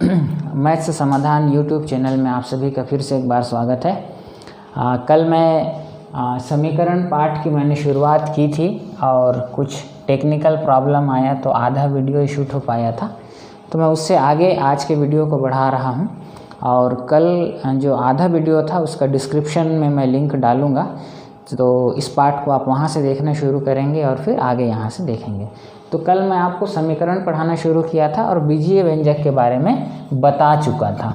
Maths समाधान YouTube channel में आप सभी का फिर से एक बार स्वागत है। कल मैं समीकरण पाठ की मैंने शुरुआत की थी और कुछ टेक्निकल प्रॉब्लम आया तो आधा वीडियो शूट हो पाया था, तो मैं उससे आगे आज के वीडियो को बढ़ा रहा हूं। और कल जो आधा वीडियो था उसका डिस्क्रिप्शन में मैं लिंक डालूँगा, तो इस पाठ को आप वहां से देखना शुरू करेंगे और फिर आगे यहाँ से देखेंगे। तो कल मैं आपको समीकरण पढ़ाना शुरू किया था और बीजीय व्यंजक के बारे में बता चुका था।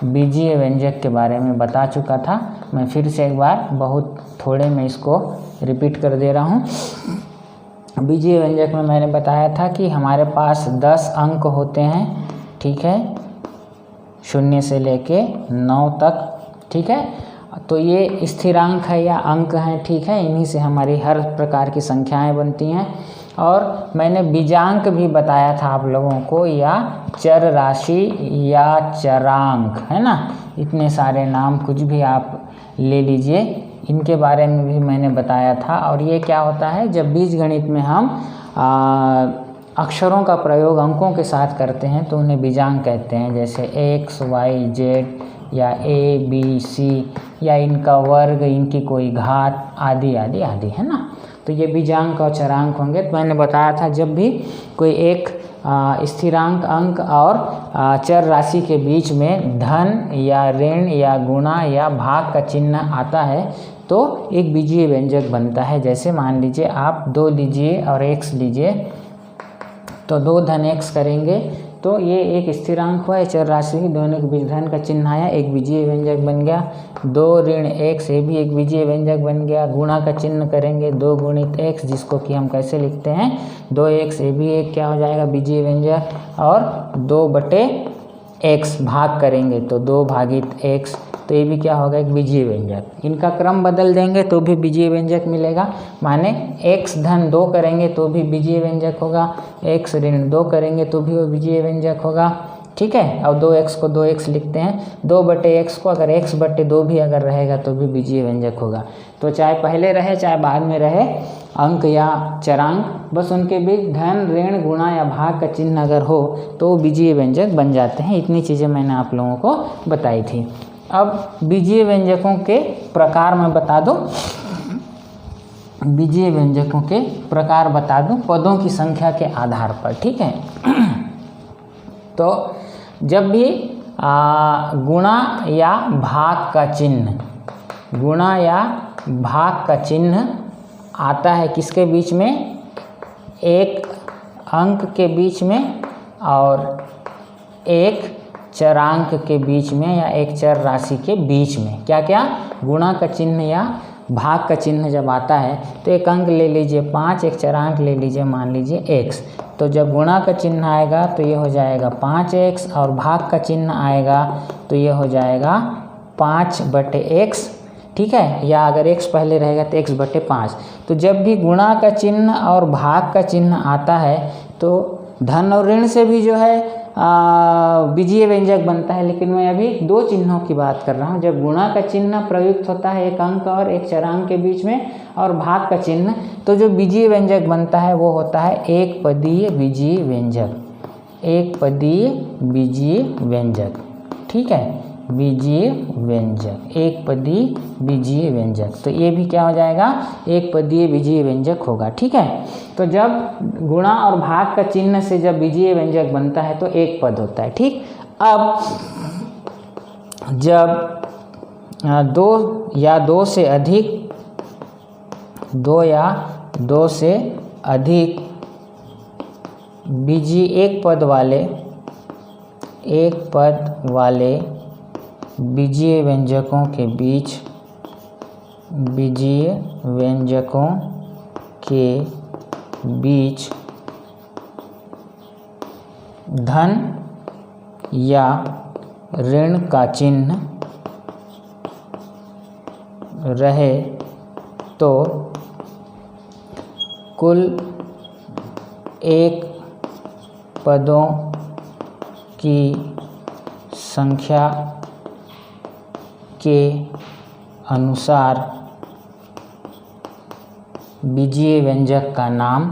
बीजीय व्यंजक के बारे में बता चुका था। मैं फिर से एक बार बहुत थोड़े में इसको रिपीट कर दे रहा हूँ। बीजीय व्यंजक में मैंने बताया था कि हमारे पास 10 अंक होते हैं, ठीक है, 0 से लेके 9 तक, ठीक है। तो ये स्थिरांक है या अंक हैं, ठीक है। इन्हीं से हमारी हर प्रकार की संख्याएं बनती हैं। और मैंने बीजांक भी बताया था आप लोगों को, या चर राशि या चरांक, है ना। इतने सारे नाम कुछ भी आप ले लीजिए, इनके बारे में भी मैंने बताया था। और ये क्या होता है, जब बीजगणित में हम अक्षरों का प्रयोग अंकों के साथ करते हैं तो उन्हें बीजांक कहते हैं। जैसे x, y, z या a, b, c, या इनका वर्ग, इनकी कोई घात, आदि आदि आदि, है ना। तो ये बीजांक और चरांक होंगे। तो मैंने बताया था जब भी कोई एक स्थिरांक अंक और चर राशि के बीच में धन या ऋण या गुणा या भाग का चिन्ह आता है तो एक बीजीय व्यंजक बनता है। जैसे मान लीजिए आप 2 लीजिए और x लीजिए, तो 2 धन x करेंगे तो ये एक स्थिरांक हुआ, चर राशि, दोनों के बीच धन का चिन्ह आया, एक बीजीय व्यंजक बन गया। 2 ऋण x, ये भी एक बीजीय व्यंजक बन गया। गुणा का चिन्ह करेंगे 2 गुणित x, जिसको कि हम कैसे लिखते हैं 2x, ये भी एक क्या हो जाएगा बीजीय व्यंजक। और 2/x भाग करेंगे तो 2 भागित x, तो ये भी क्या होगा एक बीजीय व्यंजक। इनका क्रम बदल देंगे तो भी बीजीय व्यंजक मिलेगा। माने x धन 2 करेंगे तो भी बीजीय व्यंजक होगा, x ऋण 2 करेंगे तो भी वो बीजीय व्यंजक होगा, ठीक है। और 2x को 2x लिखते हैं, 2/x को अगर x/2 भी अगर रहेगा तो भी बीजीय व्यंजक होगा। तो चाहे पहले रहे चाहे बाद में रहे अंक या चरांक, बस उनके बीच धन, ऋण, गुणा या भाग का चिन्ह अगर हो तो बीजीय व्यंजक बन जाते हैं। इतनी चीज़ें मैंने आप लोगों को बताई थी। अब बीजीय व्यंजकों के प्रकार मैं बता दूं, बीजीय व्यंजकों के प्रकार बता दूं पदों की संख्या के आधार पर, ठीक है। तो जब भी गुणा या भाग का चिन्ह, गुणा या भाग का चिन्ह आता है किसके बीच में, एक अंक के बीच में और एक चरांक के बीच में या एक चर राशि के बीच में, क्या क्या, गुणा का चिन्ह या भाग का चिन्ह जब आता है तो एक अंक ले लीजिए 5, एक चरांक ले लीजिए मान लीजिए x। तो जब गुणा का चिन्ह आएगा तो ये हो जाएगा 5x, और भाग का चिन्ह आएगा तो ये हो जाएगा 5/x, ठीक है। या अगर x पहले रहेगा तो x/5। तो जब भी गुणा का चिन्ह और भाग का चिन्ह आता है तो धन और ऋण से भी जो है बीजीय व्यंजक बनता है। लेकिन मैं अभी 2 चिन्हों की बात कर रहा हूँ। जब गुणा का चिन्ह प्रयुक्त होता है एक अंक और एक चरांक के बीच में, और भाग का चिन्ह, तो जो बीजीय व्यंजक बनता है वो होता है एक पदीय बीजीय व्यंजक, एक पदीय बीजीय व्यंजक, ठीक है। बीजीय व्यंजक, एक पदीय बीजीय व्यंजक, तो ये भी क्या हो जाएगा एक पदीय बीजीय व्यंजक होगा, ठीक है। तो जब गुणा और भाग का चिन्ह से जब बीजीय व्यंजक बनता है तो एक पद होता है, ठीक। अब जब 2 या 2 से अधिक, 2 या 2 से अधिक बीजीय एक पद वाले बीजीय व्यंजकों के बीच, बीजीय व्यंजकों के बीच धन या ऋण का चिन्ह रहे तो कुल एक पदों की संख्या के अनुसार बीजीय व्यंजक का नाम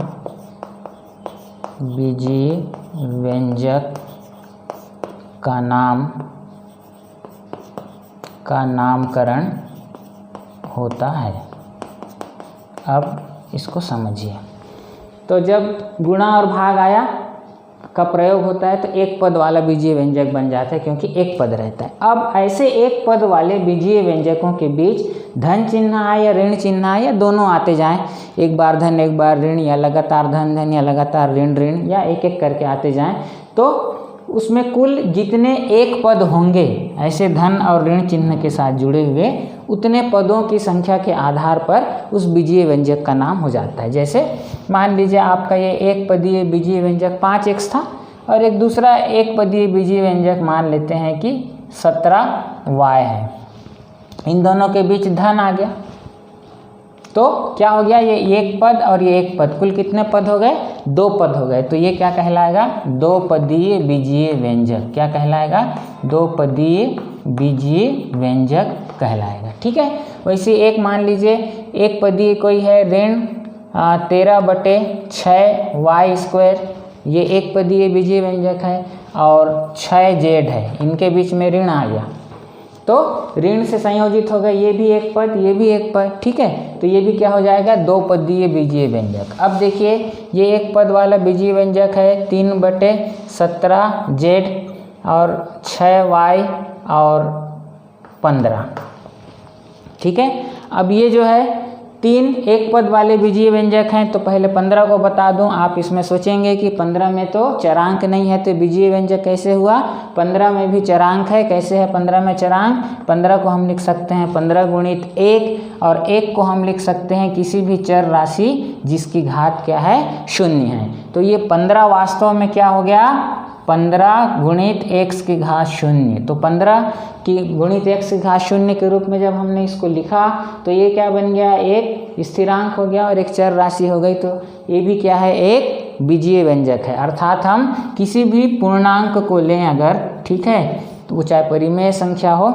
बीजीय व्यंजक का नामकरण होता है। अब इसको समझिए। तो जब गुणा और भाग आया का प्रयोग होता है तो एक पद वाला बीजीय व्यंजक बन जाता है, क्योंकि एक पद रहता है। अब ऐसे एक पद वाले बीजीय व्यंजकों के बीच धन चिन्ह आए या ऋण चिन्ह आए या दोनों आते जाएं, एक बार धन एक बार ऋण, या लगातार धन धन या लगातार ऋण ऋण, या एक एक करके आते जाएं, तो उसमें कुल जितने एक पद होंगे ऐसे धन और ऋण चिन्ह के साथ जुड़े हुए, उतने पदों की संख्या के आधार पर उस बीजीय व्यंजक का नाम हो जाता है। जैसे मान लीजिए आपका ये एक पदीय बीजीय व्यंजक 5x था और एक दूसरा एक पदीय बीजीय व्यंजक मान लेते हैं कि 17y है। इन दोनों के बीच धन आ गया तो क्या हो गया, ये एक पद और ये एक पद, कुल कितने पद हो गए, 2 पद हो गए। तो ये क्या कहलाएगा, 2 पदीय बीजीय व्यंजक। क्या कहलाएगा, 2 पदीय बीजीय व्यंजक कहलाएगा। ठीक है। वैसे एक मान लीजिए एक पदीय कोई है ऋण 13/6y², ये एक पदीय बीजीय व्यंजक है, और 6z है, इनके बीच में ऋण आ गया तो ऋण से संयोजित हो गए ये भी एक पद, ये भी एक पद। ठीक है। तो ये भी क्या हो जाएगा, 2 पदीय बीजीय व्यंजक। अब देखिए ये एक पद वाला बीजीय व्यंजक है 3/17z और 6y और 15। ठीक है। अब ये जो है 3 एक पद वाले बीजीय व्यंजक हैं, तो पहले 15 को बता दूं। आप इसमें सोचेंगे कि 15 में तो चरांक नहीं है तो बीजीय व्यंजक कैसे हुआ, 15 में भी चरांक है। कैसे है 15 में चरांक, 15 को हम लिख सकते हैं 15 गुणित 1, और 1 को हम लिख सकते हैं किसी भी चर राशि जिसकी घात क्या है, 0 है। तो ये 15 वास्तव में क्या हो गया, 15 गुणित x की घात 0। तो 15 की गुणित x की घात 0 के रूप में जब हमने इसको लिखा तो ये क्या बन गया, एक स्थिरांक हो गया और एक चर राशि हो गई। तो ये भी क्या है, एक बीजीय व्यंजक है। अर्थात हम किसी भी पूर्णांक को लें अगर, ठीक है, तो वो चाहे परिमेय संख्या हो,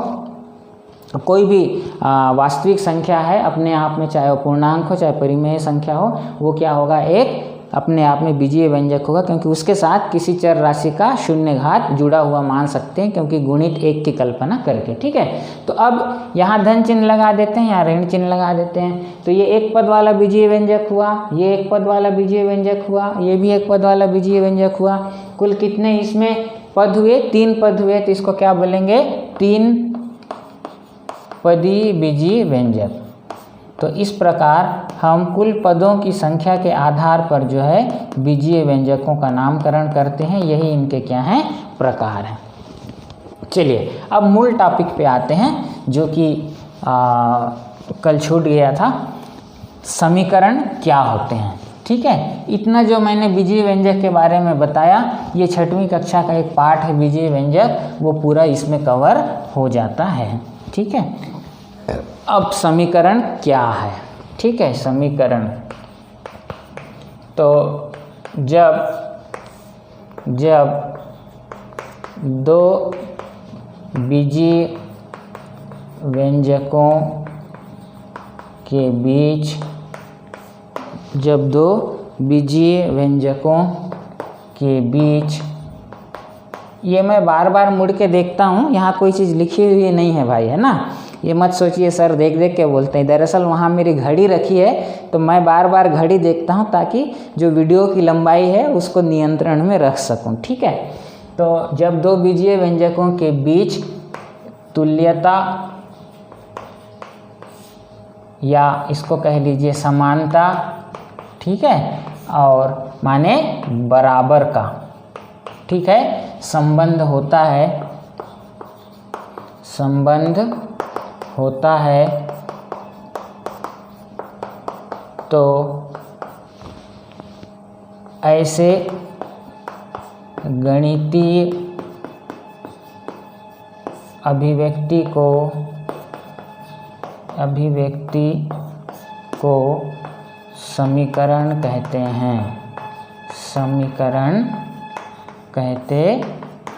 कोई भी वास्तविक संख्या है अपने आप में, चाहे वो पूर्णांक हो चाहे परिमेय संख्या हो, वो क्या होगा, एक अपने आप में बीजीय व्यंजक होगा, क्योंकि उसके साथ किसी चर राशि का 0 घात जुड़ा हुआ मान सकते हैं, क्योंकि गुणित 1 की कल्पना करके। ठीक है। तो अब यहाँ धन चिन्ह लगा देते हैं, यहाँ ऋण चिन्ह लगा देते हैं। तो ये एक पद वाला बीजीय व्यंजक हुआ, ये एक पद वाला बीजीय व्यंजक हुआ, ये भी एक पद वाला बीजीय व्यंजक हुआ। कुल कितने इसमें पद हुए, 3 पद हुए। तो इसको क्या बोलेंगे, 3 पदीय बीजीय व्यंजक। तो इस प्रकार हम कुल पदों की संख्या के आधार पर जो है बीजीय व्यंजकों का नामकरण करते हैं। यही इनके क्या हैं, प्रकार हैं। चलिए अब मूल टॉपिक पे आते हैं, जो कि कल छूट गया था, समीकरण क्या होते हैं। ठीक है। इतना जो मैंने बीजीय व्यंजक के बारे में बताया, ये 6वीं कक्षा का एक पाठ है बीजीय व्यंजक, वो पूरा इसमें कवर हो जाता है। ठीक है। अब समीकरण क्या है। ठीक है। समीकरण, तो जब 2 बीजीय व्यंजकों के बीच, जब 2 बीजीय व्यंजकों के बीच, ये मैं बार बार मुड़ के देखता हूँ, यहाँ कोई चीज़ लिखी हुई नहीं है भाई, है ना। ये मत सोचिए सर देख देख के बोलते हैं, दरअसल वहाँ मेरी घड़ी रखी है तो मैं बार बार घड़ी देखता हूँ ताकि जो वीडियो की लंबाई है उसको नियंत्रण में रख सकूँ। ठीक है। तो जब 2 बीजीय व्यंजकों के बीच तुल्यता, या इसको कह लीजिए समानता, ठीक है, और माने बराबर का, ठीक है, संबंध होता है, तो ऐसे गणितीय अभिव्यक्ति को समीकरण कहते हैं। समीकरण कहते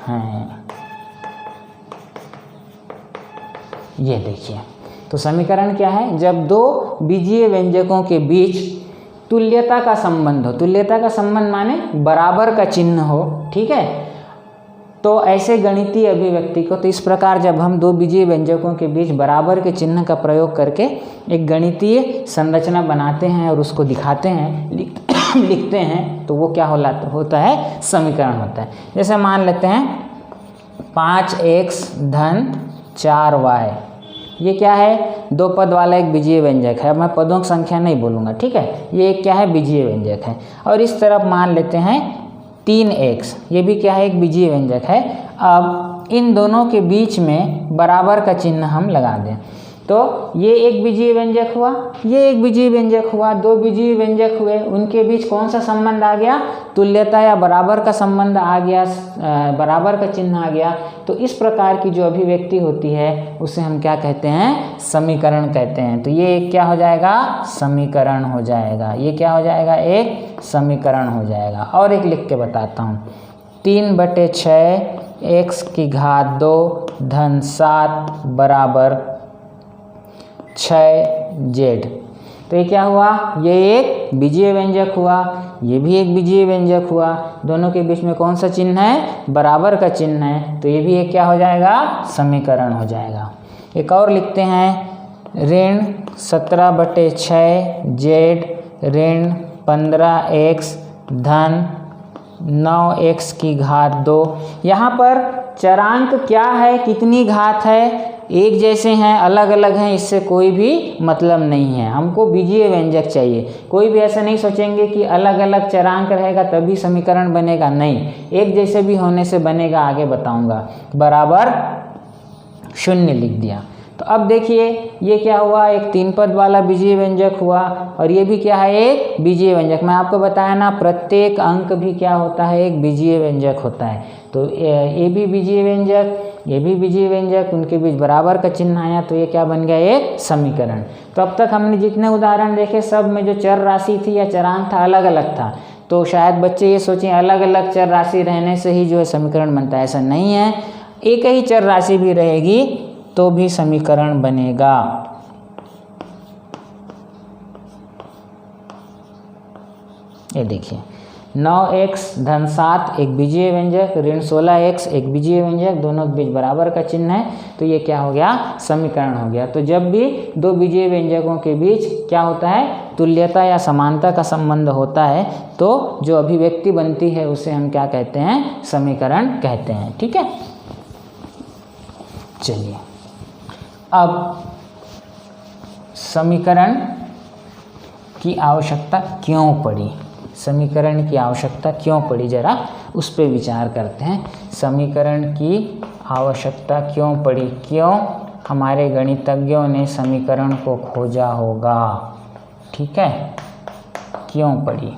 हैं। ये देखिए, तो समीकरण क्या है, जब 2 बीजीय व्यंजकों के बीच तुल्यता का संबंध हो, तुल्यता का संबंध माने बराबर का चिन्ह हो, ठीक है, तो ऐसे गणितीय अभिव्यक्ति को, तो इस प्रकार जब हम दो बीजीय व्यंजकों के बीच बराबर के चिन्ह का प्रयोग करके एक गणितीय संरचना बनाते हैं और उसको दिखाते हैं, लिखते हैं, तो वो क्या होता है, समीकरण होता है। जैसे मान लेते हैं 5x धन 4y, ये क्या है, दो पद वाला एक बीजीय व्यंजक है। अब मैं पदों की संख्या नहीं बोलूँगा, ठीक है, ये क्या है, बीजीय व्यंजक है। और इस तरफ मान लेते हैं 3x, ये भी क्या है, एक बीजीय व्यंजक है। अब इन दोनों के बीच में बराबर का चिन्ह हम लगा दें, तो ये एक बीजीय व्यंजक हुआ, ये एक बीजीय व्यंजक हुआ, दो बीजीय व्यंजक हुए, उनके बीच कौन सा संबंध आ गया, तुल्यता या बराबर का संबंध आ गया, बराबर का चिन्ह आ गया। तो इस प्रकार की जो अभिव्यक्ति होती है उसे हम क्या कहते हैं, समीकरण कहते हैं। तो ये क्या हो जाएगा, समीकरण हो जाएगा, ये क्या हो जाएगा, एक समीकरण हो जाएगा। और एक लिख के बताता हूँ, 3/6 x की घात 2 धन 7 बराबर 6z। तो ये क्या हुआ, ये एक बीजीय व्यंजक हुआ, ये भी एक बीजीय व्यंजक हुआ, दोनों के बीच में कौन सा चिन्ह है, बराबर का चिन्ह है, तो ये भी एक क्या हो जाएगा, समीकरण हो जाएगा। एक और लिखते हैं, ऋण 17/6 z ऋण 15x धन 9x की घात 2। यहाँ पर चरांक क्या है, कितनी घात है, एक जैसे हैं, अलग अलग हैं, इससे कोई भी मतलब नहीं है। हमको बीजीय व्यंजक चाहिए। कोई भी ऐसा नहीं सोचेंगे कि अलग अलग चरांक रहेगा तभी समीकरण बनेगा, नहीं, एक जैसे भी होने से बनेगा, आगे बताऊंगा। बराबर 0 लिख दिया। तो अब देखिए ये क्या हुआ, एक 3 पद वाला बीजीय व्यंजक हुआ, और ये भी क्या है, एक बीजीय व्यंजक। मैं आपको बताया ना, प्रत्येक अंक भी क्या होता है, एक बीजीय व्यंजक होता है। तो ये भी बीजीय व्यंजक, ये भी बीजीय व्यंजक, उनके बीच बराबर का चिन्ह आया, तो ये क्या बन गया, एक समीकरण। तो अब तक हमने जितने उदाहरण देखे सब में जो चर राशि थी या चरांक था अलग अलग था। तो शायद बच्चे ये सोचें अलग अलग चर राशि रहने से ही जो है समीकरण बनता है, ऐसा नहीं है। एक ही चर राशि भी रहेगी तो भी समीकरण बनेगा। ये देखिए 9x धन 7 एक बीजीय व्यंजक, ऋण 16x एक बीजीय व्यंजक, दोनों के बीच बराबर का चिन्ह है, तो ये क्या हो गया, समीकरण हो गया। तो जब भी दो बीजीय व्यंजकों के बीच क्या होता है, तुल्यता या समानता का संबंध होता है, तो जो अभिव्यक्ति बनती है उसे हम क्या कहते हैं, समीकरण कहते हैं। ठीक है, चलिए अब समीकरण की आवश्यकता क्यों पड़ी, समीकरण की आवश्यकता क्यों पड़ी, जरा उस पर विचार करते हैं। समीकरण की आवश्यकता क्यों पड़ी, क्यों हमारे गणितज्ञों ने समीकरण को खोजा होगा, ठीक है, क्यों पड़ी।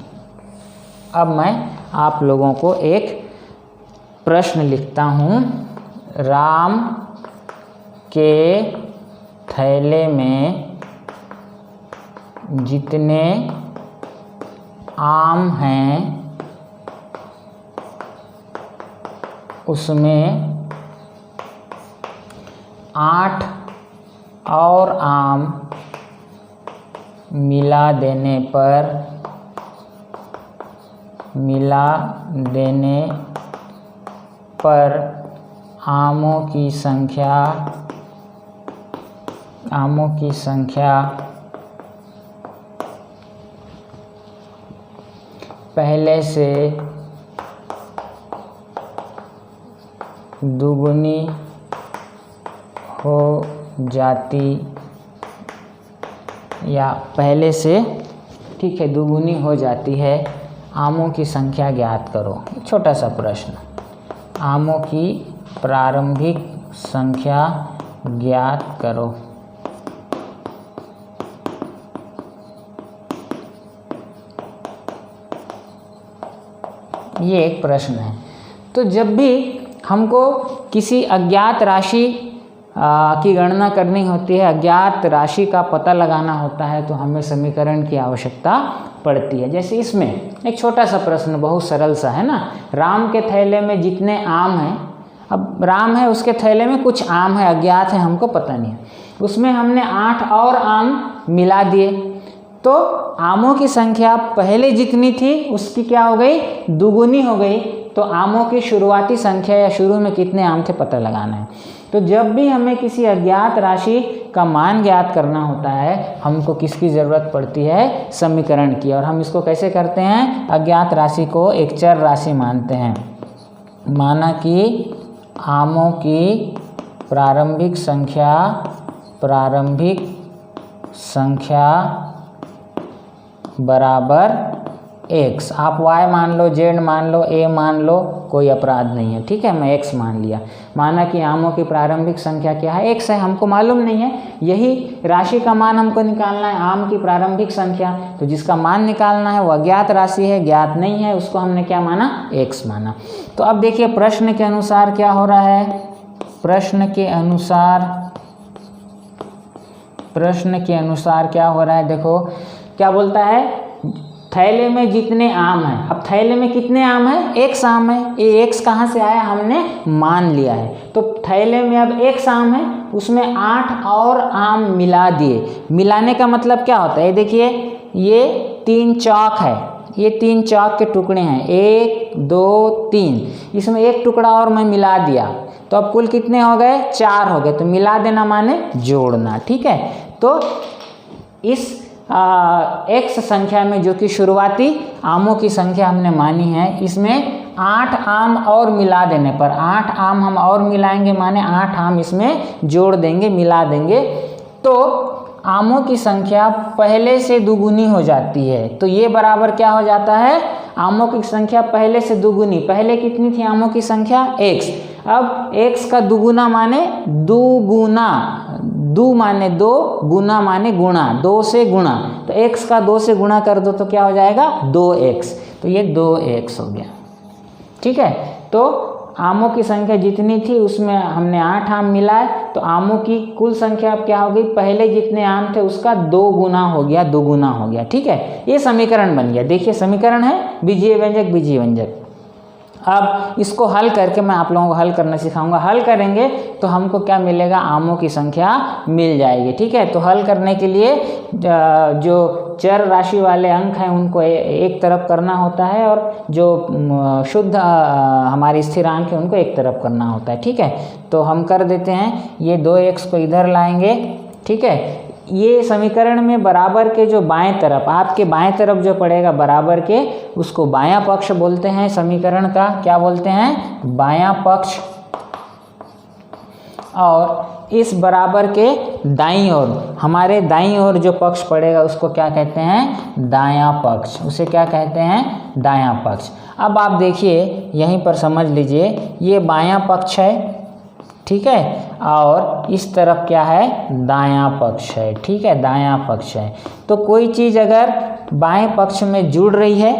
अब मैं आप लोगों को एक प्रश्न लिखता हूँ। राम के थैले में जितने आम हैं उसमें 8 और आम मिला देने पर आमों की संख्या पहले से दुगुनी हो जाती, या पहले से ठीक है दुगुनी हो जाती है, आमों की संख्या ज्ञात करो। छोटा सा प्रश्न, आमों की प्रारंभिक संख्या ज्ञात करो। ये एक प्रश्न है। तो जब भी हमको किसी अज्ञात राशि की गणना करनी होती है, अज्ञात राशि का पता लगाना होता है, तो हमें समीकरण की आवश्यकता पड़ती है। जैसे इसमें एक छोटा सा प्रश्न, बहुत सरल सा है ना, राम के थैले में जितने आम हैं, अब राम है उसके थैले में कुछ आम है, अज्ञात है, हमको पता नहीं है, उसमें हमने 8 और आम मिला दिए, तो आमों की संख्या पहले जितनी थी उसकी क्या हो गई, दुगुनी हो गई। तो आमों की शुरुआती संख्या या शुरू में कितने आम थे पता लगाना है। तो जब भी हमें किसी अज्ञात राशि का मान ज्ञात करना होता है, हमको किसकी ज़रूरत पड़ती है, समीकरण की। और हम इसको कैसे करते हैं, अज्ञात राशि को एक चर राशि मानते हैं। माना कि आमों की प्रारंभिक संख्या बराबर x। आप y मान लो, z मान लो, a मान लो, कोई अपराध नहीं है, ठीक है। मैं x मान लिया। माना कि आमों की प्रारंभिक संख्या क्या है, x है, हमको मालूम नहीं है, यही राशि का मान हमको निकालना है, आम की प्रारंभिक संख्या। तो जिसका मान निकालना है वो अज्ञात राशि है, ज्ञात नहीं है, उसको हमने क्या माना, x माना। तो अब देखिए प्रश्न के अनुसार क्या हो रहा है, प्रश्न के अनुसार क्या हो रहा है, देखो क्या बोलता है, थैले में जितने आम हैं। अब थैले में कितने आम हैं, x आम है। ये x कहाँ से आया, हमने मान लिया है। तो थैले में अब x आम है, उसमें 8 और आम मिला दिए। मिलाने का मतलब क्या होता है, देखिए ये 3 चौक है, ये 3 चौक के टुकड़े हैं, 1 2 3, इसमें एक टुकड़ा और मैं मिला दिया, तो अब कुल कितने हो गए, 4 हो गए। तो मिला देना माने जोड़ना, ठीक है। तो इस x संख्या में जो कि शुरुआती आमों की संख्या हमने मानी है, इसमें 8 आम और मिला देने पर, 8 आम हम और मिलाएंगे माने 8 आम इसमें जोड़ देंगे, मिला देंगे, तो आमों की संख्या पहले से दुगुनी हो जाती है। तो ये बराबर क्या हो जाता है, आमों की संख्या पहले से दुगुनी। पहले कितनी थी आमों की संख्या, x। अब x का दुगुना माने दुगुना, दु माने 2, गुना माने गुणा, 2 से गुणा। तो x का 2 से गुणा कर दो तो क्या हो जाएगा, 2x। तो ये 2x हो गया, ठीक है। तो आमों की संख्या जितनी थी उसमें हमने 8 आम मिलाए, तो आमों की कुल संख्या अब क्या हो गई, पहले जितने आम थे उसका 2 गुना हो गया, 2 गुना हो गया, ठीक है। ये समीकरण बन गया। देखिए समीकरण है बीजीय व्यंजक, बीजीय व्यंजक। अब इसको हल करके मैं आप लोगों को हल करना सिखाऊंगा। हल करेंगे तो हमको क्या मिलेगा, आमों की संख्या मिल जाएगी, ठीक है। तो हल करने के लिए जो चर राशि वाले अंक हैं उनको एक तरफ करना होता है, और जो शुद्ध हमारी स्थिरांक है उनको एक तरफ करना होता है, ठीक है। तो हम कर देते हैं, ये 2x को इधर लाएंगे, ठीक है। ये समीकरण में बराबर के जो बाएं तरफ, आपके बाएं तरफ जो पड़ेगा बराबर के, उसको बायां पक्ष बोलते हैं। समीकरण का क्या बोलते हैं, बायां पक्ष। और इस बराबर के दाईं ओर, हमारे दाईं ओर जो पक्ष पड़ेगा उसको क्या कहते हैं, दायां पक्ष। उसे क्या कहते हैं, दायां पक्ष। अब आप देखिए यहीं पर समझ लीजिए, ये बायां पक्ष है, ठीक है, और इस तरफ क्या है, दायां पक्ष है, ठीक है, दायां पक्ष है। तो कोई चीज़ अगर बाएं पक्ष में जुड़ रही है,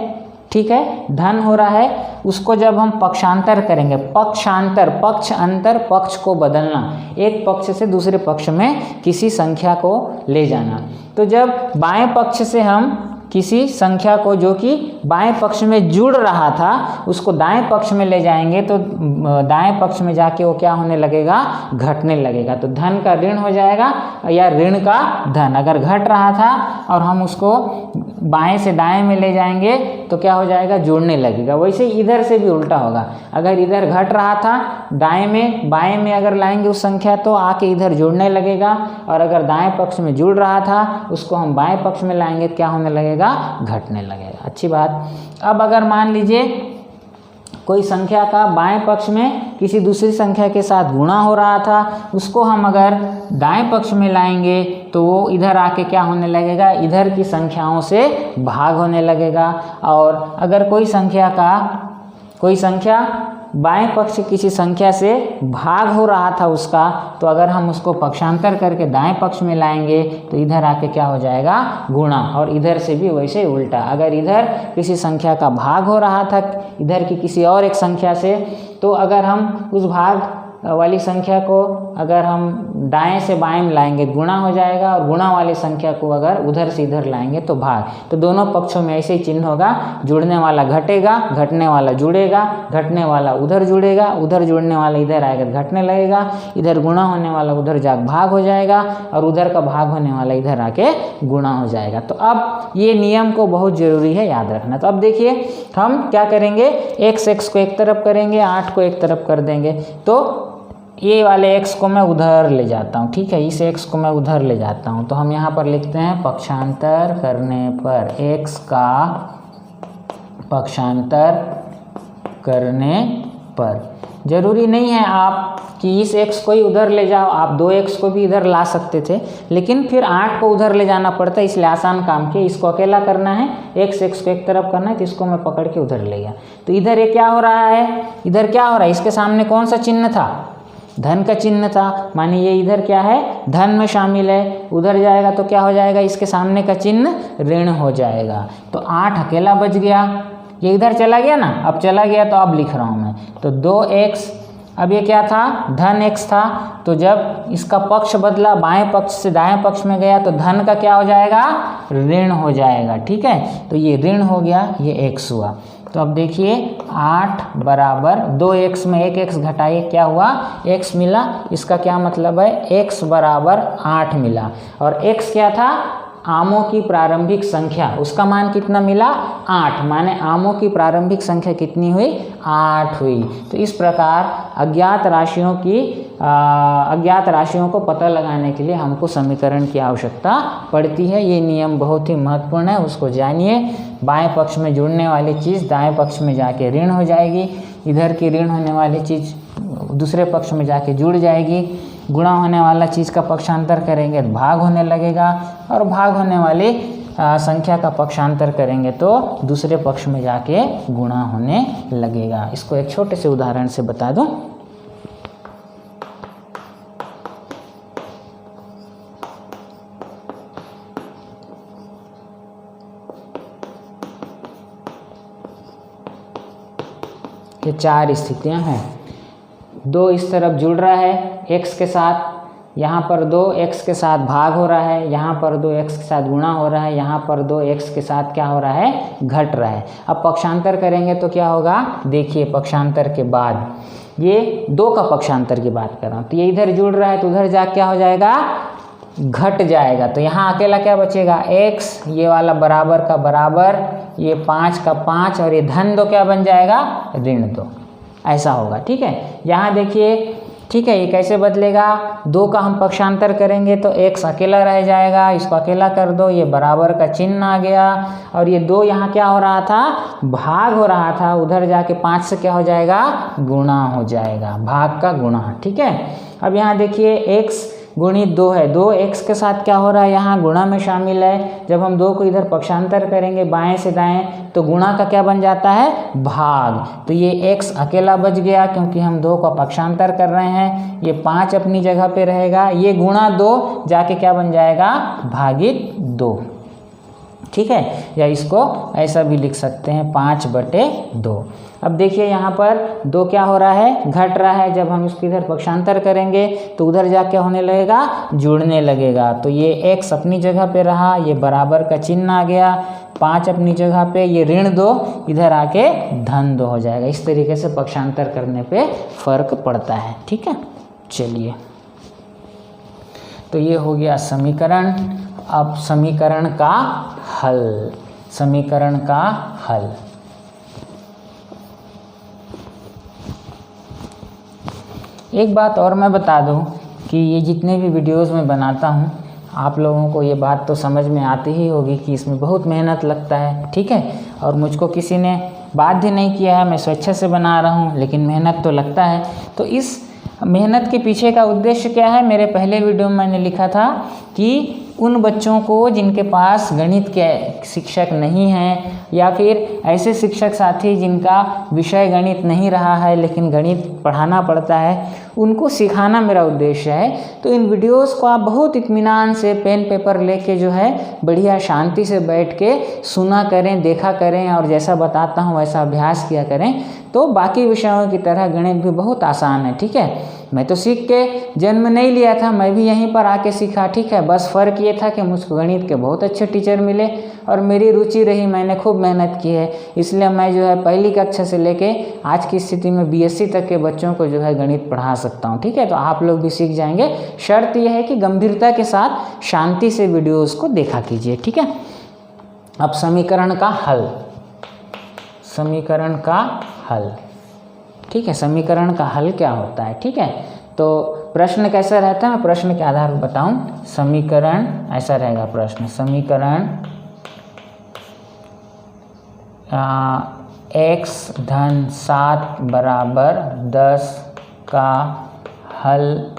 ठीक है, धन हो रहा है, उसको जब हम पक्षांतर करेंगे, पक्षांतर, पक्ष अंतर, पक्ष को बदलना, एक पक्ष से दूसरे पक्ष में किसी संख्या को ले जाना। तो जब बाएं पक्ष से हम किसी संख्या को जो कि बाएं पक्ष में जुड़ रहा था उसको दाएं पक्ष में ले जाएंगे, तो दाएं पक्ष में जाके वो क्या होने लगेगा, घटने लगेगा। तो धन का ऋण हो जाएगा या ऋण का धन। अगर घट रहा था और हम उसको बाएं से दाएं में ले जाएंगे तो क्या हो जाएगा, जुड़ने लगेगा। वैसे इधर से भी उल्टा होगा, अगर इधर घट रहा था दाएं में, बाएं में अगर लाएंगे उस संख्या तो आके इधर जुड़ने लगेगा, और अगर दाएं पक्ष में जुड़ रहा था उसको हम बाएं पक्ष में लाएंगे तो क्या होने लगेगा, घटने लगेगा। अच्छी बात। अब अगर मान लीजिए कोई संख्या का बाएं पक्ष में किसी दूसरी संख्या के साथ गुणा हो रहा था, उसको हम अगर दाएं पक्ष में लाएंगे तो वो इधर आके क्या होने लगेगा, इधर की संख्याओं से भाग होने लगेगा। और अगर कोई संख्या बाएं पक्ष किसी संख्या से भाग हो रहा था उसका, तो अगर हम उसको पक्षांतर करके दाएं पक्ष में लाएंगे तो इधर आके क्या हो जाएगा, गुणा। और इधर से भी वैसे उल्टा, अगर इधर किसी संख्या का भाग हो रहा था इधर की किसी और एक संख्या से, तो अगर हम उस भाग वाली संख्या को अगर हम दाएं से बाएं में लाएंगे गुणा हो जाएगा, और गुणा वाली संख्या को अगर उधर से इधर लाएंगे तो भाग। तो दोनों पक्षों में ऐसे ही चिन्ह होगा, जुड़ने वाला घटेगा, घटने वाला जुड़ेगा, घटने वाला उधर जुड़ेगा, उधर जुड़ने वाला इधर आएगा घटने लगेगा, इधर गुणा होने वाला उधर जाकर भाग हो जाएगा, और उधर का भाग होने वाला इधर आके गुणा हो जाएगा। तो अब ये नियम को बहुत ज़रूरी है याद रखना। तो अब देखिए हम क्या करेंगे, x को एक तरफ करेंगे, 8 को एक तरफ कर देंगे। तो ये वाले x को मैं उधर ले जाता हूँ, ठीक है, इस x को मैं उधर ले जाता हूँ। तो हम यहाँ पर लिखते हैं पक्षांतर करने पर, x का पक्षांतर करने पर। ज़रूरी नहीं है आप कि इस x को ही उधर ले जाओ, आप 2x को भी इधर ला सकते थे, लेकिन फिर 8 को उधर ले जाना पड़ता है, इसलिए आसान काम किया। इसको अकेला करना है, x को एक तरफ करना है, तो इसको मैं पकड़ के उधर ले गया। तो इधर ये क्या हो रहा है, इधर क्या हो रहा है, इसके सामने कौन सा चिन्ह था, धन का चिन्ह था, माने ये इधर क्या है, धन में शामिल है। उधर जाएगा तो क्या हो जाएगा, इसके सामने का चिन्ह ऋण हो जाएगा। तो 8 अकेला बच गया, ये इधर चला गया ना, अब चला गया तो अब लिख रहा हूँ मैं। तो 2x, अब ये क्या था, धन x था, तो जब इसका पक्ष बदला, बाएं पक्ष से दाएं पक्ष में गया, तो धन का क्या हो जाएगा, ऋण हो जाएगा, ठीक है। तो ये ऋण हो गया, ये x हुआ। तो अब देखिए 8 बराबर 2x में 1x घटाइए, क्या हुआ, x मिला। इसका क्या मतलब है, x बराबर 8 मिला, और x क्या था, आमों की प्रारंभिक संख्या, उसका मान कितना मिला, 8, माने आमों की प्रारंभिक संख्या कितनी हुई, 8 हुई। तो इस प्रकार अज्ञात राशियों को पता लगाने के लिए हमको समीकरण की आवश्यकता पड़ती है। ये नियम बहुत ही महत्वपूर्ण है, उसको जानिए। बाएं पक्ष में जुड़ने वाली चीज़ दाएं पक्ष में जाके ऋण हो जाएगी, इधर की ऋण होने वाली चीज़ दूसरे पक्ष में जाके जुड़ जाएगी। गुणा होने वाला चीज़ का पक्षांतर करेंगे तो भाग होने लगेगा, और भाग होने वाली संख्या का पक्षांतर करेंगे तो दूसरे पक्ष में जाके गुणा होने लगेगा। इसको एक छोटे से उदाहरण से बता दूं। ये 4 स्थितियां हैं। 2 इस तरफ जुड़ रहा है x के साथ, यहाँ पर 2 x के साथ भाग हो रहा है, यहाँ पर 2 x के साथ गुणा हो रहा है, यहाँ पर 2 x के साथ क्या हो रहा है, घट रहा है। अब पक्षांतर करेंगे तो क्या होगा, देखिए पक्षांतर के बाद ये 2 का पक्षांतर की बात कर रहा हूँ, तो ये इधर जुड़ रहा है तो उधर जा क्या हो जाएगा, घट जाएगा। तो यहाँ अकेला क्या बचेगा, x, ये वाला बराबर का बराबर, ये 5 का 5, और ये धन 2 क्या बन जाएगा, ऋण 2, ऐसा होगा, ठीक है। यहाँ देखिए, ठीक है, ये कैसे बदलेगा, 2 का हम पक्षांतर करेंगे तो x अकेला रह जाएगा, इसको अकेला कर दो, ये बराबर का चिन्ह आ गया, और ये 2 यहाँ क्या हो रहा था, भाग हो रहा था, उधर जाके 5 से क्या हो जाएगा, गुणा हो जाएगा, भाग का गुणा, ठीक है। अब यहाँ देखिए x गुणित 2 है, 2x के साथ क्या हो रहा है, यहाँ गुणा में शामिल है। जब हम 2 को इधर पक्षांतर करेंगे बाएं से दाएं तो गुणा का क्या बन जाता है, भाग। तो ये x अकेला बच गया क्योंकि हम 2 का पक्षांतर कर रहे हैं, ये 5 अपनी जगह पे रहेगा, ये गुणा 2 जाके क्या बन जाएगा, भागित 2, ठीक है। या इसको ऐसा भी लिख सकते हैं 5/2। अब देखिए यहाँ पर 2 क्या हो रहा है, घट रहा है। जब हम इसको इधर पक्षांतर करेंगे तो उधर जा क्या होने लगेगा, जुड़ने लगेगा। तो ये x अपनी जगह पे रहा, ये बराबर का चिन्ह आ गया, 5 अपनी जगह पे, ये ऋण 2 इधर आके धन 2 हो जाएगा। इस तरीके से पक्षांतर करने पे फर्क पड़ता है, ठीक है। चलिए, तो ये हो गया समीकरण। अब समीकरण का हल, समीकरण का हल। एक बात और मैं बता दूं कि ये जितने भी वीडियोस मैं बनाता हूं, आप लोगों को ये बात तो समझ में आती ही होगी कि इसमें बहुत मेहनत लगता है, ठीक है। और मुझको किसी ने बाध्य नहीं किया है, मैं स्वेच्छा से बना रहा हूं, लेकिन मेहनत तो लगता है। तो इस मेहनत के पीछे का उद्देश्य क्या है, मेरे पहले वीडियो में मैंने लिखा था कि उन बच्चों को जिनके पास गणित के शिक्षक नहीं हैं, या फिर ऐसे शिक्षक साथी जिनका विषय गणित नहीं रहा है लेकिन गणित पढ़ाना पड़ता है, उनको सिखाना मेरा उद्देश्य है। तो इन वीडियोस को आप बहुत इत्मीनान से पेन पेपर लेके जो है बढ़िया शांति से बैठ के सुना करें, देखा करें, और जैसा बताता हूँ वैसा अभ्यास किया करें, तो बाकी विषयों की तरह गणित भी बहुत आसान है, ठीक है। मैं तो सीख के जन्म नहीं लिया था, मैं भी यहीं पर आके सीखा, ठीक है। बस फ़र्क ये था कि मुझको गणित के बहुत अच्छे टीचर मिले और मेरी रुचि रही, मैंने खूब मेहनत की है, इसलिए मैं जो है पहली कक्षा से लेके आज की स्थिति में बीएससी तक के बच्चों को जो है गणित पढ़ा सकता हूँ, ठीक है। तो आप लोग भी सीख जाएंगे। शर्त यह है कि गंभीरता के साथ शांति से वीडियोज़ को देखा कीजिए, ठीक है। अब समीकरण का हल, समीकरण का हल, ठीक है। समीकरण का हल क्या होता है, ठीक है। तो प्रश्न कैसा रहता है, मैं प्रश्न के आधार पर बताऊं। समीकरण ऐसा रहेगा प्रश्न, समीकरण x धन 7 बराबर 10 का हल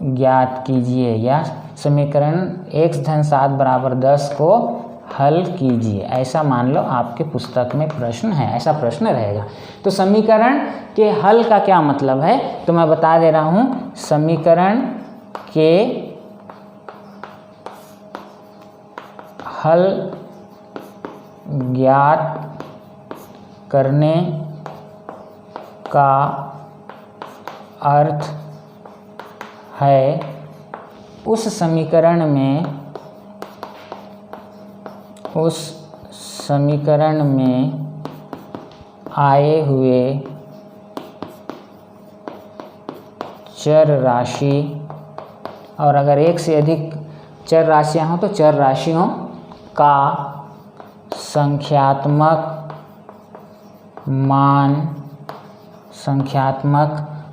ज्ञात कीजिए, या समीकरण x धन 7 बराबर 10 को हल कीजिए, ऐसा मान लो आपके पुस्तक में प्रश्न है, ऐसा प्रश्न रहेगा। तो समीकरण के हल का क्या मतलब है, तो मैं बता दे रहा हूँ। समीकरण के हल ज्ञात करने का अर्थ है उस समीकरण में आए हुए चर राशि, और अगर एक से अधिक चर राशियां हों तो चर राशियों का संख्यात्मक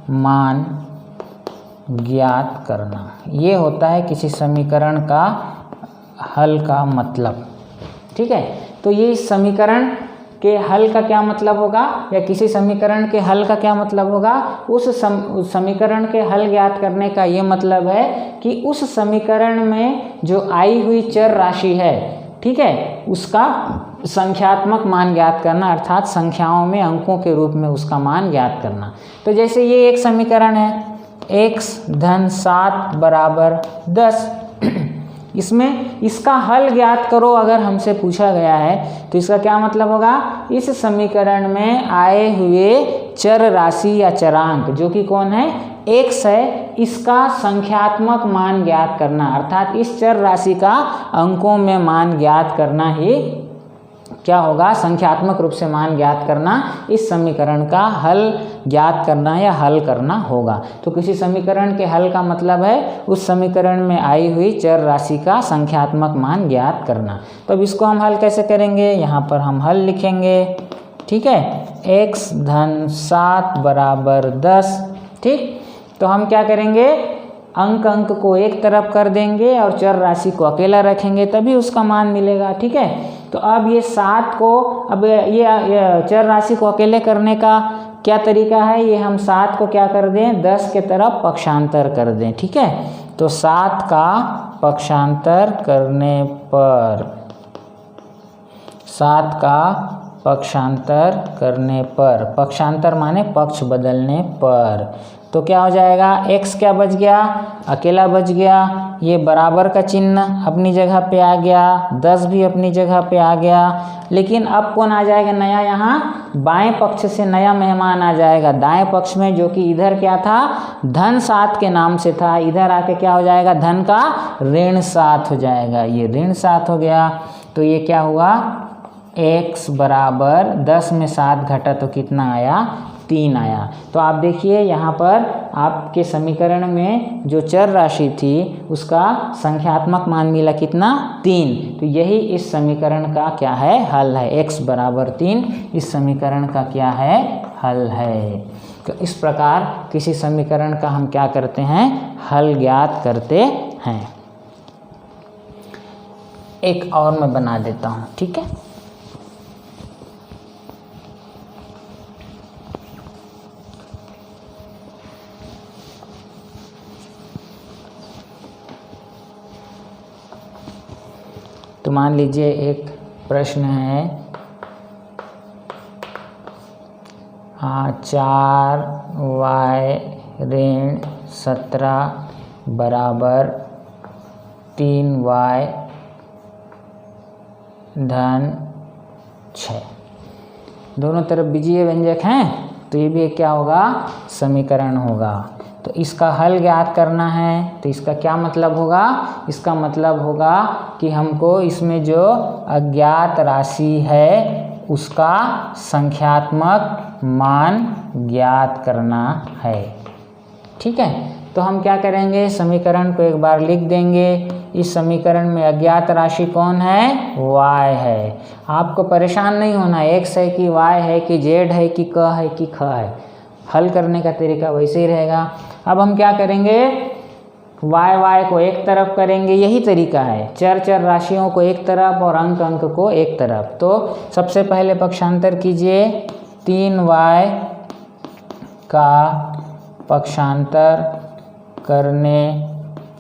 मान ज्ञात करना, ये होता है किसी समीकरण का हल का मतलब, ठीक है। तो ये इस समीकरण के हल का क्या मतलब होगा, या किसी समीकरण के हल का क्या मतलब होगा, उस समीकरण के हल ज्ञात करने का ये मतलब है कि उस समीकरण में जो आई हुई चर राशि है, ठीक है, उसका संख्यात्मक मान ज्ञात करना, अर्थात संख्याओं में अंकों के रूप में उसका मान ज्ञात करना। तो जैसे ये एक समीकरण है, x धन 7 बराबर 10, इसमें इसका हल ज्ञात करो अगर हमसे पूछा गया है, तो इसका क्या मतलब होगा, इस समीकरण में आए हुए चर राशि या चरांक जो कि कौन है, x है, इसका संख्यात्मक मान ज्ञात करना, अर्थात इस चर राशि का अंकों में मान ज्ञात करना ही क्या होगा, संख्यात्मक रूप से मान ज्ञात करना, इस समीकरण का हल ज्ञात करना या हल करना होगा। तो किसी समीकरण के हल का मतलब है उस समीकरण में आई हुई चर राशि का संख्यात्मक मान ज्ञात करना। तो अब इसको हम हल कैसे करेंगे, यहाँ पर हम हल लिखेंगे, ठीक है। x धन 7 बराबर 10, ठीक। तो हम क्या करेंगे, अंक को एक तरफ कर देंगे और चर राशि को अकेला रखेंगे, तभी उसका मान मिलेगा, ठीक है। तो अब ये 7 को, अब ये चर राशि को अकेले करने का क्या तरीका है, ये हम 7 को क्या कर दें, 10 के तरफ पक्षांतर कर दें, ठीक है। तो 7 का पक्षांतर करने पर, 7 का पक्षांतर करने पर, पक्षांतर माने पक्ष बदलने पर, तो क्या हो जाएगा, x क्या बच गया, अकेला बच गया, ये बराबर का चिन्ह अपनी जगह पे आ गया, 10 भी अपनी जगह पे आ गया, लेकिन अब कौन आ जाएगा नया, यहाँ बाएं पक्ष से नया मेहमान आ जाएगा, दाएं पक्ष में, जो कि इधर क्या था, धन 7 के नाम से था, इधर आके क्या हो जाएगा, धन का ऋण 7 हो जाएगा, ये ऋण 7 हो गया। तो ये क्या हुआ, x बराबर 10 में 7 घटा तो कितना आया, 3 आया। तो आप देखिए यहाँ पर आपके समीकरण में जो चर राशि थी उसका संख्यात्मक मान मिला कितना, 3। तो यही इस समीकरण का क्या है, हल है, x बराबर 3 इस समीकरण का क्या है, हल है। तो इस प्रकार किसी समीकरण का हम क्या करते हैं, हल ज्ञात करते हैं। एक और मैं बना देता हूँ, ठीक है। तो मान लीजिए एक प्रश्न है, 4y ऋण 17 बराबर 3y धन 6, दोनों तरफ बीजीय व्यंजक हैं, तो ये भी एक क्या होगा, समीकरण होगा। तो इसका हल ज्ञात करना है, तो इसका क्या मतलब होगा, इसका मतलब होगा कि हमको इसमें जो अज्ञात राशि है उसका संख्यात्मक मान ज्ञात करना है। ठीक है, तो हम क्या करेंगे, समीकरण को एक बार लिख देंगे। इस समीकरण में अज्ञात राशि कौन है, y है। आपको परेशान नहीं होना, x है कि y है कि z है कि क है कि ख है, हल करने का तरीका वैसे ही रहेगा। अब हम क्या करेंगे, y को एक तरफ करेंगे, यही तरीका है, चर राशियों को एक तरफ और अंक को एक तरफ। तो सबसे पहले पक्षांतर कीजिए, 3y का पक्षांतर करने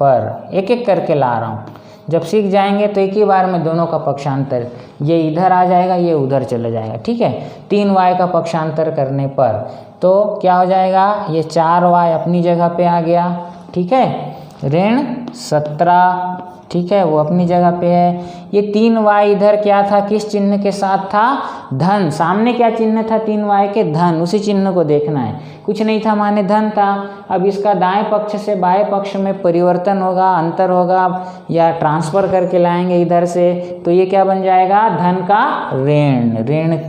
पर, एक एक करके ला रहा हूँ, जब सीख जाएंगे तो एक ही बार में दोनों का पक्षांतर, ये इधर आ जाएगा, ये उधर चला जाएगा। ठीक है, 3y का पक्षांतर करने पर तो क्या हो जाएगा, ये 4y अपनी जगह पे आ गया। ठीक है, ऋण 17, ठीक है, वो अपनी जगह पे है। ये 3y इधर क्या था, किस चिन्ह के साथ था, धन। सामने क्या चिन्ह था 3y के, धन, उसी चिन्ह को देखना है, कुछ नहीं था माने धन था। अब इसका दाएं पक्ष से बाएं पक्ष में परिवर्तन होगा, अंतर होगा, या ट्रांसफर करके लाएंगे इधर से, तो ये क्या बन जाएगा, धन का ऋण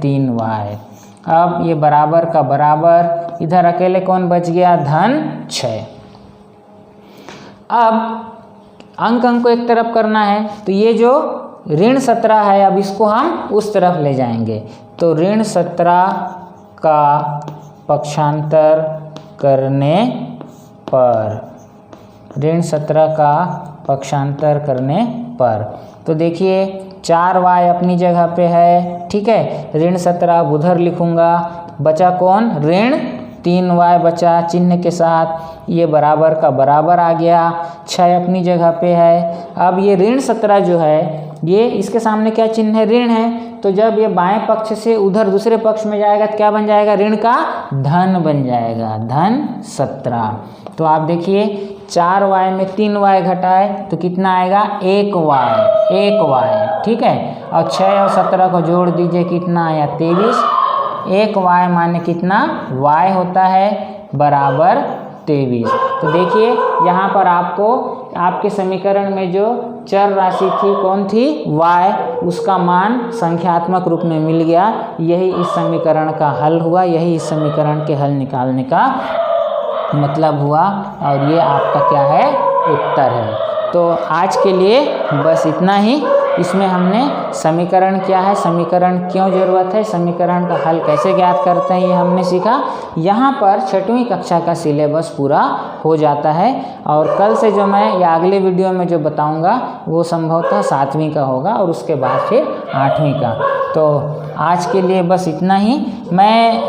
3y। अब ये बराबर का बराबर, इधर अकेले कौन बच गया, धन 6। अब अंक को एक तरफ करना है, तो ये जो ऋण 17 है अब इसको हम उस तरफ ले जाएंगे। तो ऋण 17 का पक्षांतर करने पर, ऋण 17 का पक्षांतर करने पर, तो देखिए 4y अपनी जगह पे है। ठीक है, ऋण 17 उधर लिखूंगा, बचा कौन, ऋण 3y बचा चिन्ह के साथ, ये बराबर का बराबर आ गया, 6 अपनी जगह पे है। अब ये ऋण 17 जो है, ये इसके सामने क्या चिन्ह है, ऋण है, तो जब ये बाएं पक्ष से उधर दूसरे पक्ष में जाएगा तो क्या बन जाएगा, ऋण का धन बन जाएगा, धन 17। तो आप देखिए 4y में 3y घटाए तो कितना आएगा, 1y। ठीक है, और 6 और 17 को जोड़ दीजिए, कितना आया, 23। 1y माने कितना, y होता है बराबर 23। तो देखिए यहाँ पर आपको आपके समीकरण में जो चर राशि थी कौन थी, y, उसका मान संख्यात्मक रूप में मिल गया। यही इस समीकरण का हल हुआ, यही इस समीकरण के हल निकालने का मतलब हुआ, और ये आपका क्या है, उत्तर है। तो आज के लिए बस इतना ही। इसमें हमने समीकरण क्या है, समीकरण क्यों ज़रूरत है, समीकरण का हल कैसे ज्ञात करते हैं, ये हमने सीखा। यहाँ पर 6वीं कक्षा का सिलेबस पूरा हो जाता है, और कल से जो मैं या अगले वीडियो में जो बताऊँगा वो संभवतः 7वीं का होगा, और उसके बाद फिर 8वीं का। तो आज के लिए बस इतना ही। मैं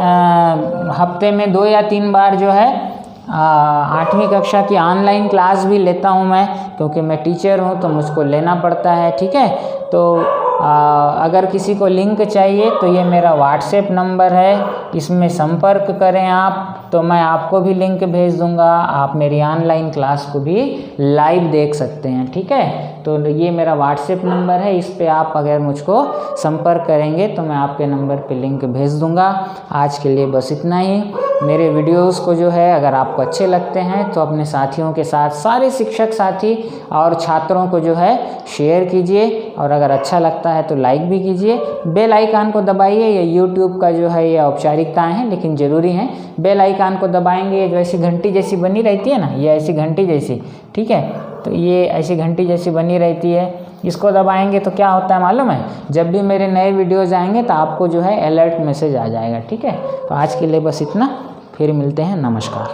हफ्ते में 2 या 3 बार जो है 8वीं कक्षा की ऑनलाइन क्लास भी लेता हूं मैं, क्योंकि मैं टीचर हूं तो मुझको लेना पड़ता है। ठीक है, तो अगर किसी को लिंक चाहिए तो ये मेरा व्हाट्सएप नंबर है, इसमें संपर्क करें आप, तो मैं आपको भी लिंक भेज दूंगा, आप मेरी ऑनलाइन क्लास को भी लाइव देख सकते हैं। ठीक है, तो ये मेरा व्हाट्सएप नंबर है, इस पे आप अगर मुझको संपर्क करेंगे तो मैं आपके नंबर पे लिंक भेज दूंगा। आज के लिए बस इतना ही। मेरे वीडियोस को जो है अगर आपको अच्छे लगते हैं तो अपने साथियों के साथ, सारे शिक्षक साथी और छात्रों को जो है शेयर कीजिए, और अगर अच्छा लगता है तो लाइक भी कीजिए। बेल आइकन को दबाइए, ये यूट्यूब का जो है ये औपचारिकताएं हैं लेकिन ज़रूरी हैं। बेल आइकन को दबाएंगे, जो ऐसी घंटी जैसी बनी रहती है ना, ये ऐसी घंटी जैसी, ठीक है, तो ये ऐसी घंटी जैसी बनी रहती है, इसको दबाएंगे तो क्या होता है मालूम है, जब भी मेरे नए वीडियोज़ आएंगे तो आपको जो है अलर्ट मैसेज आ जाएगा। ठीक है, तो आज के लिए बस इतना, फिर मिलते हैं, नमस्कार।